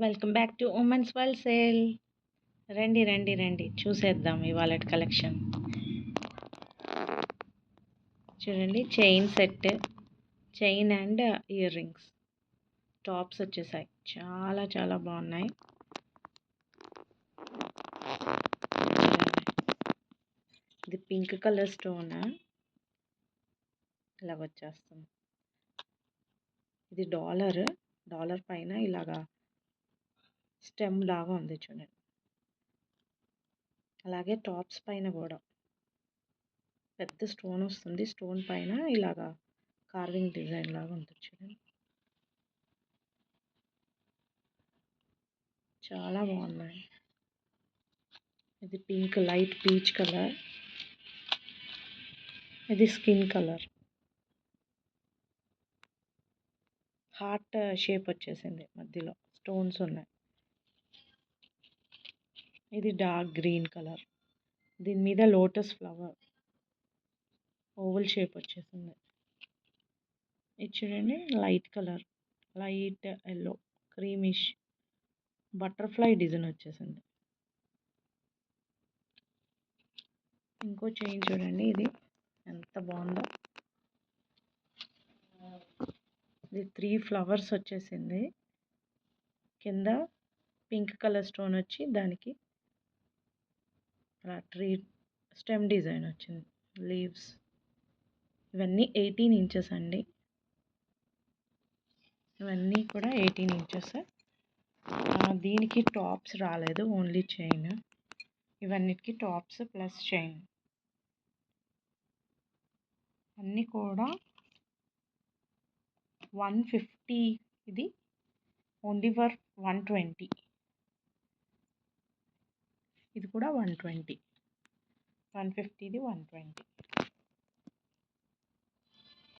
Welcome back to women's world sale. రండి రండి రండి చూసేద్దాం ఇవాళ కలెక్షన్. చూడండి, chain set, chain and ear rings, tops వచ్చేసాయి. చాలా చాలా బాగున్నాయి. ఇది పింక్ కలర్ స్టోన్ ఇలా వచ్చేస్తుంది. ఇది డాలర్ పైన ఇలాగా స్టెమ్ లాగా ఉంది చూడండి. అలాగే టాప్స్ పైన కూడా పెద్ద స్టోన్ వస్తుంది. స్టోన్ పైన ఇలాగా కార్వింగ్ డిజైన్ లాగా ఉంటుంది చూడండి. చాలా బాగున్నాయి. ఇది పింక్, లైట్ పీచ్ కలర్. ఇది స్కిన్ కలర్, హార్ట్ షేప్ వచ్చేసింది, మధ్యలో స్టోన్స్ ఉన్నాయి. ఇది డార్క్ గ్రీన్ కలర్, దీని మీద లోటస్ ఫ్లవర్ ఓవల్ షేప్ వచ్చేసింది. ఇది చూడండి, light colour, light yellow, creamish butterfly design వచ్చేసింది. ఇంకో చైన్ చూడండి, ఇది ఎంత బాగుందో. ఇది 3 ఫ్లవర్స్ వచ్చేసింది. కింద పింక్ కలర్ స్టోన్ వచ్చి దానికి అలా ట్రీ స్టెమ్ డిజైన్ వచ్చింది, లీవ్స్. ఇవన్నీ 18 ఇంచెస్ అండి. ఇవన్నీ కూడా 18 ఇంచెస్. దీనికి టాప్స్ రాలేదు, ఓన్లీ చైన్. ఇవన్నిటికి టాప్స్ ప్లస్ చైన్. అన్నీ కూడా 150. ఇది ఓన్లీ ఫర్ 120. ఇది కూడా 120. 150, 120.